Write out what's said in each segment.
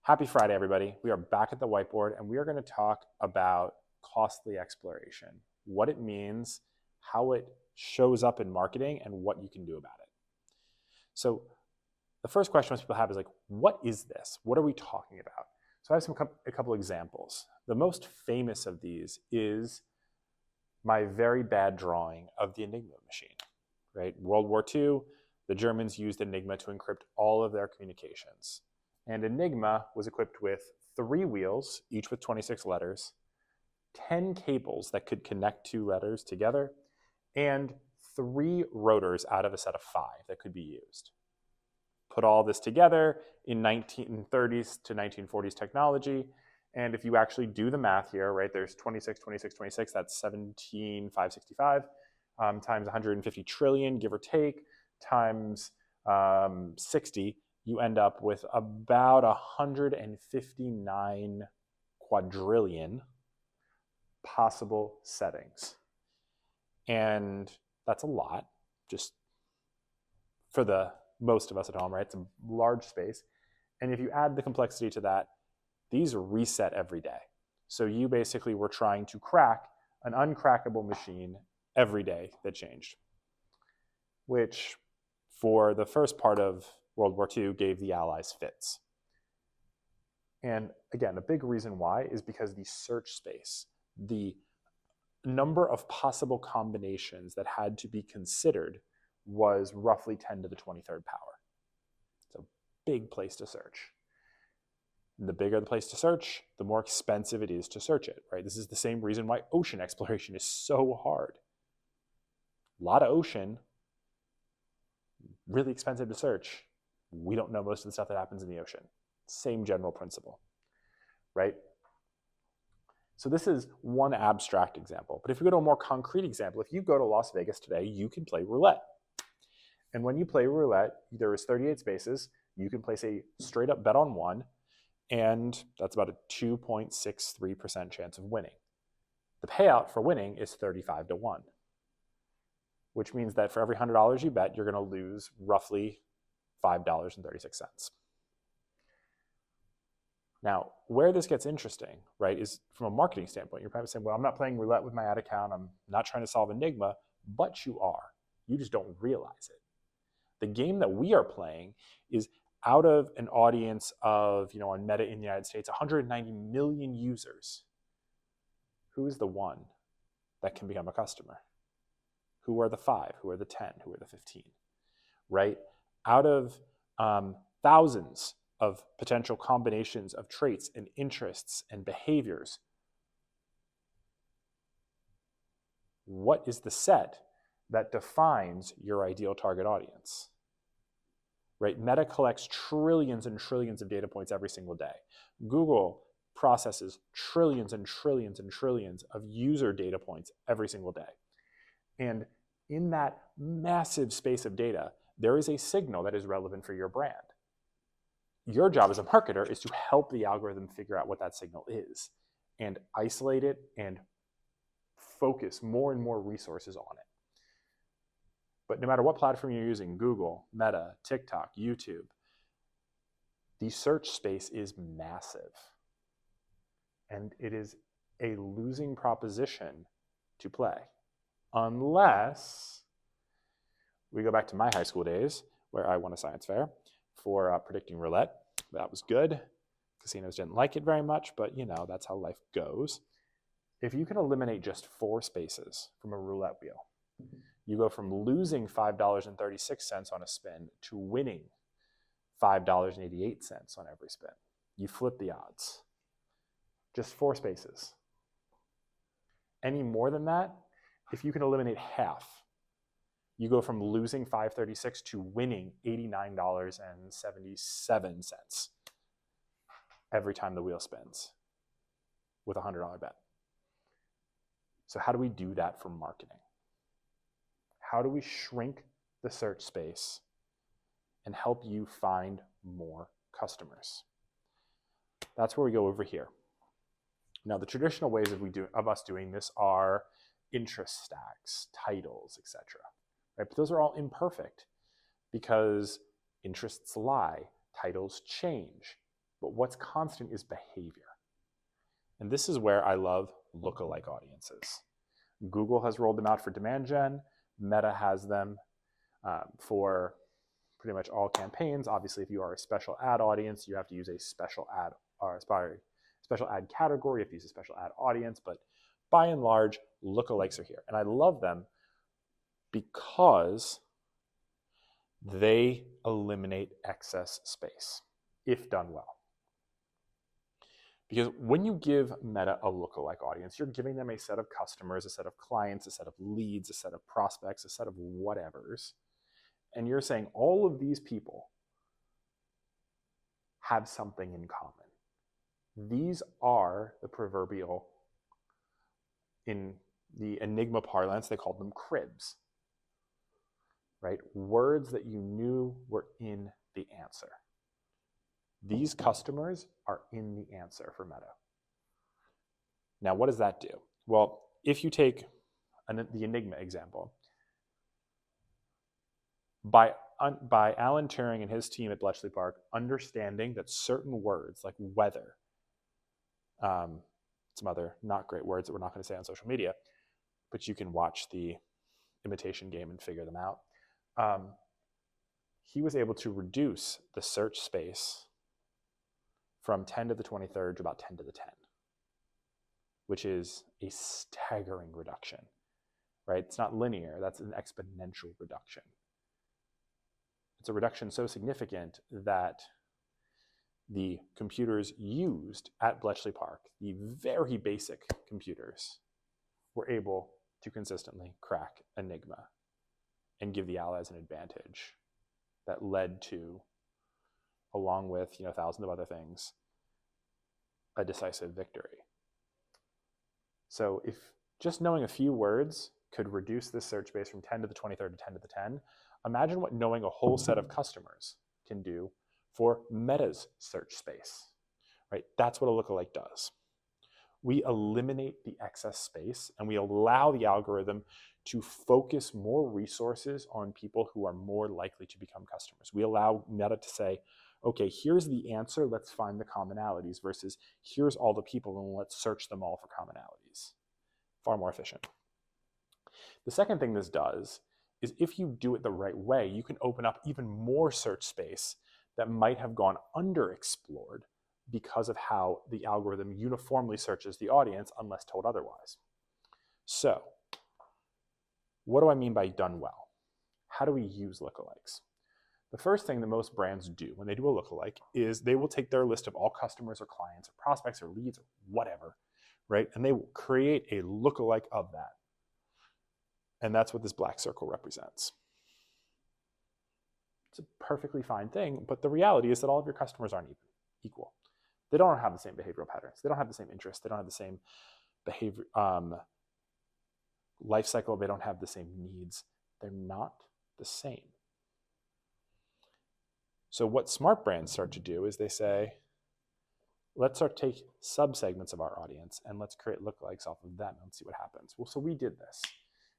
Happy Friday, everybody. We are back at the whiteboard and we are going to talk about costly exploration, what it means, how it shows up in marketing, and what you can do about it. So the first question most people have is like, what is this? What are we talking about? So I have a couple examples. The most famous of these is my very bad drawing of the Enigma machine, right? World War II, the Germans used Enigma to encrypt all of their communications. And Enigma was equipped with 3 wheels, each with 26 letters, 10 cables that could connect 2 letters together, and 3 rotors out of a set of 5 that could be used. Put all this together in 1930s to 1940s technology, and if you actually do the math here, right, there's 26, 26, 26, that's 17,565, times 150 trillion, give or take, times 60, you end up with about 159 quadrillion possible settings. And that's a lot, just for the most of us at home, right? It's a large space. And if you add the complexity to that, these reset every day. So you basically were trying to crack an uncrackable machine every day that changed, which for the first part of World War II gave the Allies fits. And again, a big reason why is because the search space, the number of possible combinations that had to be considered was roughly 10 to the 23rd power. It's a big place to search. The bigger the place to search, the more expensive it is to search it, right? This is the same reason why ocean exploration is so hard. A lot of ocean, really expensive to search. We don't know most of the stuff that happens in the ocean. Same general principle, right? So this is one abstract example. But if we go to a more concrete example, if you go to Las Vegas today, you can play roulette. And when you play roulette, there is 38 spaces. You can place a straight up bet on 1, and that's about a 2.63% chance of winning. The payout for winning is 35 to 1, which means that for every $100 you bet, you're going to lose roughly $5.36. Now, where this gets interesting, right, is from a marketing standpoint. You're probably saying, well, I'm not playing roulette with my ad account. I'm not trying to solve Enigma, but you are. You just don't realize it. The game that we are playing is out of an audience of, on Meta in the United States, 190 million users. Who is the 1 that can become a customer? Who are the 5? Who are the 10? Who are the 15? Right? Out of thousands of potential combinations of traits and interests and behaviors, what is the set that defines your ideal target audience? Right? Meta collects trillions and trillions of data points every single day. Google processes trillions and trillions and trillions of user data points every single day. And in that massive space of data, there is a signal that is relevant for your brand. Your job as a marketer is to help the algorithm figure out what that signal is and isolate it and focus more and more resources on it. But no matter what platform you're using, Google, Meta, TikTok, YouTube, the search space is massive. And it is a losing proposition to play. Unless we go back to my high school days where I won a science fair for predicting roulette. That was good. Casinos didn't like it very much, but that's how life goes. If you can eliminate just 4 spaces from a roulette wheel, you go from losing $5.36 on a spin to winning $5.88 on every spin. You flip the odds. Just 4 spaces. Any more than that, if you can eliminate half, you go from losing $5.36 to winning $89.77 every time the wheel spins with a $100 bet. So how do we do that for marketing? How do we shrink the search space and help you find more customers? That's where we go over here. Now, the traditional ways of us doing this are interest stacks, titles, etc. Right? But those are all imperfect because interests lie, titles change. but what's constant is behavior. And this is where I love lookalike audiences. Google has rolled them out for demand gen. Meta has them for pretty much all campaigns. Obviously, if you are a special ad audience, you have to use a special ad or special ad category. You have to use a special ad audience. But by and large, lookalikes are here. And I love them because they eliminate excess space if done well. Because when you give Meta a lookalike audience, you're giving them a set of customers, a set of clients, a set of leads, a set of prospects, a set of whatevers. And you're saying all of these people have something in common. These are the proverbial, in the Enigma parlance, they called them cribs, right? Words that you knew were in the answer. These customers are in the answer for Meta. Now, what does that do? Well, if you take the Enigma example, by Alan Turing and his team at Bletchley Park understanding that certain words like weather, some other not great words that we're not going to say on social media, but you can watch the Imitation Game and figure them out. He was able to reduce the search space from 10 to the 23rd to about 10 to the 10, which is a staggering reduction, right? It's not linear, that's an exponential reduction. It's a reduction so significant that the computers used at Bletchley Park, the very basic computers, were able to consistently crack Enigma and give the Allies an advantage that led to, along with thousands of other things, a decisive victory. So if just knowing a few words could reduce this search space from 10 to the 23rd to 10 to the 10, imagine what knowing a whole set of customers can do for Meta's search space, right? That's what a lookalike does. We eliminate the excess space and we allow the algorithm to focus more resources on people who are more likely to become customers. We allow Meta to say, okay, here's the answer, let's find the commonalities, versus here's all the people and let's search them all for commonalities. Far more efficient. The second thing this does is if you do it the right way, you can open up even more search space that might have gone underexplored because of how the algorithm uniformly searches the audience unless told otherwise. So, what do I mean by done well? How do we use lookalikes? The first thing that most brands do when they do a lookalike is they will take their list of all customers or clients or prospects or leads or whatever, right? And they will create a lookalike of that. And that's what this black circle represents. It's a perfectly fine thing, but the reality is that all of your customers aren't equal. They don't have the same behavioral patterns. They don't have the same interests. They don't have the same behavior, life cycle. They don't have the same needs. They're not the same. So what smart brands start to do is they say, let's start to take subsegments of our audience and let's create lookalikes off of them and see what happens. Well, so we did this.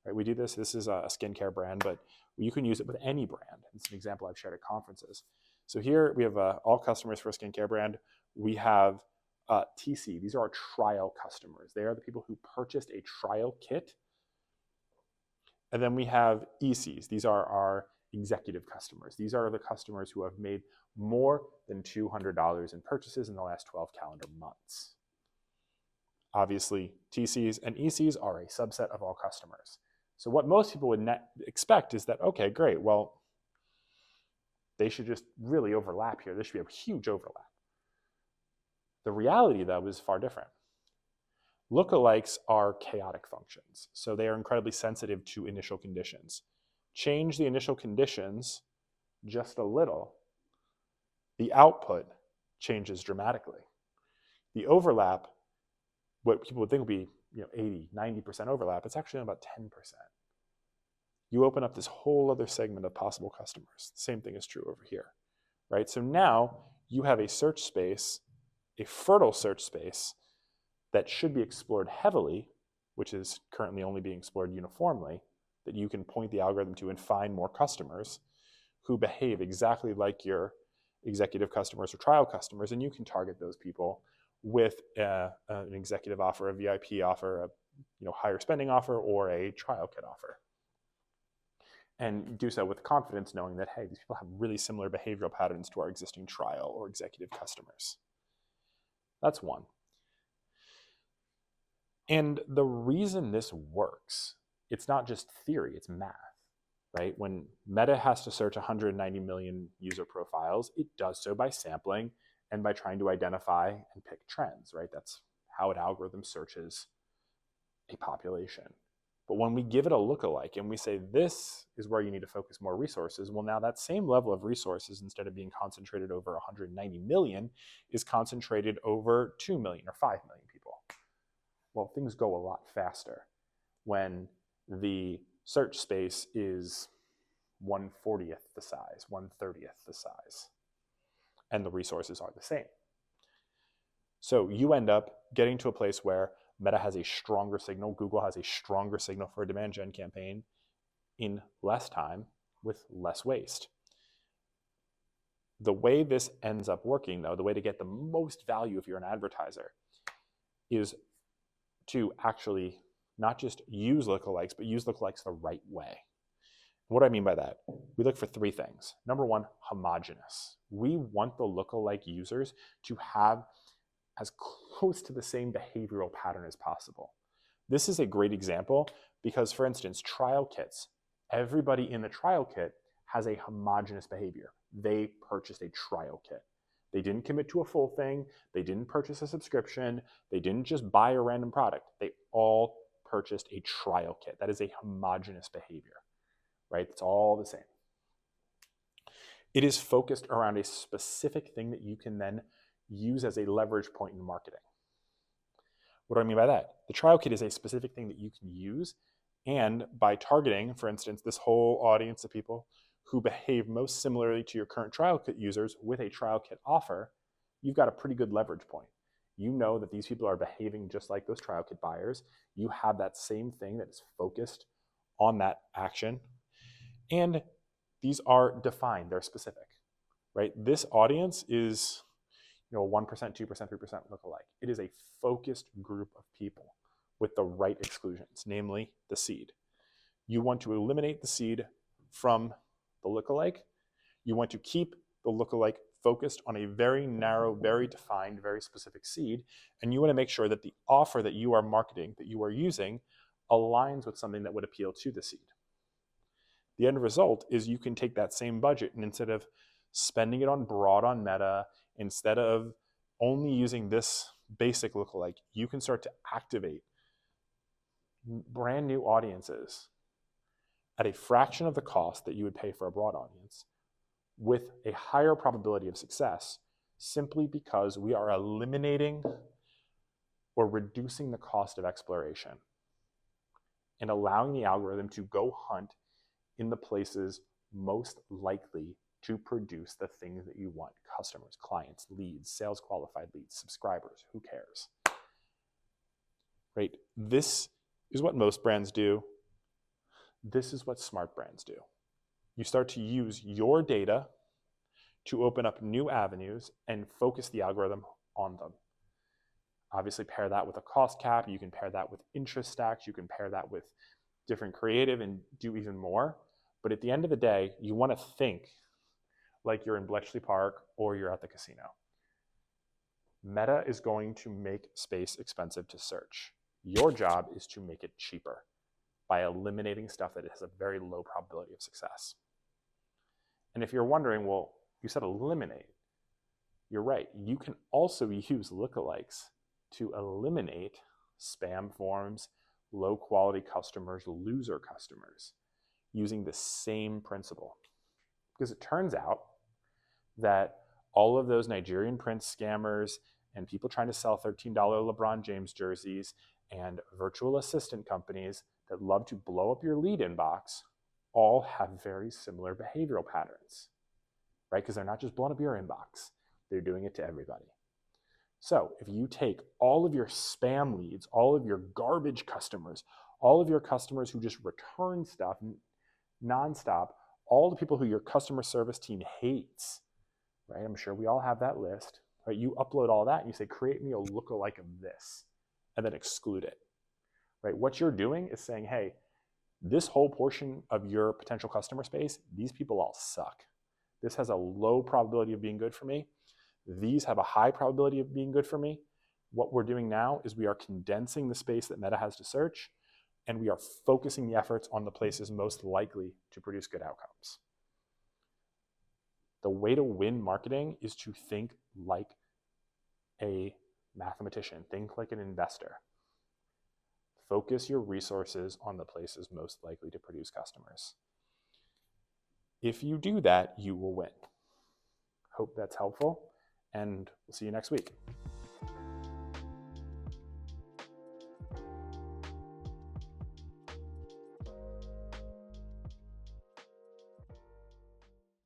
Right? We do this. This is a skincare brand, but you can use it with any brand. It's an example I've shared at conferences. So here we have all customers for a skincare brand. We have TC. These are our trial customers. They are the people who purchased a trial kit. And then we have ECs. These are our executive customers. These are the customers who have made more than $200 in purchases in the last 12 calendar months. Obviously, TCs and ECs are a subset of all customers. So what most people would expect is that, okay, great, well, they should just really overlap here. There should be a huge overlap. The reality, though, is far different. Lookalikes are chaotic functions, so they are incredibly sensitive to initial conditions. Change the initial conditions just a little, the output changes dramatically. The overlap, what people would think would be 80, 90% overlap, it's actually about 10%. You open up this whole other segment of possible customers. The same thing is true over here, right? So now you have a search space, a fertile search space that should be explored heavily, which is currently only being explored uniformly, that you can point the algorithm to and find more customers who behave exactly like your executive customers or trial customers, and you can target those people with an executive offer, a VIP offer, a higher spending offer, or a trial kit offer. And do so with confidence, knowing that, hey, these people have really similar behavioral patterns to our existing trial or executive customers. That's one. And the reason this works, it's not just theory, it's math, right? When Meta has to search 190 million user profiles, it does so by sampling and by trying to identify and pick trends, right? That's how an algorithm searches a population. But when we give it a lookalike and we say, this is where you need to focus more resources, well, now that same level of resources, instead of being concentrated over 190 million, is concentrated over 2 million or 5 million people. Well, things go a lot faster when the search space is 1/40th the size, 1/30th the size, and the resources are the same. So you end up getting to a place where Meta has a stronger signal, Google has a stronger signal for a demand gen campaign in less time with less waste. The way this ends up working, though, the way to get the most value if you're an advertiser, is to actually not just use lookalikes, but use lookalikes the right way. What do I mean by that? We look for three things. Number one, homogeneous. We want the lookalike users to have as close to the same behavioral pattern as possible. This is a great example because, for instance, trial kits. Everybody in the trial kit has a homogeneous behavior. They purchased a trial kit. They didn't commit to a full thing. They didn't purchase a subscription. They didn't just buy a random product. They all purchased a trial kit. That is a homogeneous behavior, right? It's all the same. It is focused around a specific thing that you can then use as a leverage point in marketing. What do I mean by that? The trial kit is a specific thing that you can use, and by targeting, for instance, this whole audience of people who behave most similarly to your current trial kit users with a trial kit offer, you've got a pretty good leverage point. You know that these people are behaving just like those trial kit buyers. You have that same thing that is focused on that action, and these are defined, they're specific, right? This audience is 1%, 2%, 3% lookalike. It is a focused group of people with the right exclusions, namely the seed. You want to eliminate the seed from the lookalike. You want to keep the lookalike focused on a very narrow, very defined, very specific seed, and you want to make sure that the offer that you are marketing, that you are using, aligns with something that would appeal to the seed. The end result is you can take that same budget, and instead of spending it on broad on Meta, instead of only using this basic lookalike, you can start to activate brand new audiences at a fraction of the cost that you would pay for a broad audience with a higher probability of success, simply because we are eliminating or reducing the cost of exploration and allowing the algorithm to go hunt in the places most likely to produce the things that you want: customers, clients, leads, sales qualified leads, subscribers, who cares? Right? This is what most brands do. This is what smart brands do. You start to use your data to open up new avenues and focus the algorithm on them. Obviously, pair that with a cost cap. You can pair that with interest stacks. You can pair that with different creative and do even more. But at the end of the day, you want to think like you're in Bletchley Park or you're at the casino. Meta is going to make space expensive to search. Your job is to make it cheaper by eliminating stuff that has a very low probability of success. And if you're wondering, well, you said eliminate. You're right. You can also use lookalikes to eliminate spam forms, low quality customers, loser customers, using the same principle. Because it turns out that all of those Nigerian prince scammers and people trying to sell $13 LeBron James jerseys and virtual assistant companies that love to blow up your lead inbox all have very similar behavioral patterns, right? Because they're not just blowing up your inbox, they're doing it to everybody. So if you take all of your spam leads, all of your garbage customers, all of your customers who just return stuff nonstop, all the people who your customer service team hates, right? I'm sure we all have that list, right? You upload all that and you say, create me a lookalike of this, and then exclude it, right? What you're doing is saying, hey, this whole portion of your potential customer space, these people all suck. This has a low probability of being good for me. These have a high probability of being good for me. What we're doing now is we are condensing the space that Meta has to search, and we are focusing the efforts on the places most likely to produce good outcomes. The way to win marketing is to think like a mathematician, think like an investor. Focus your resources on the places most likely to produce customers. If you do that, you will win. Hope that's helpful, and we'll see you next week.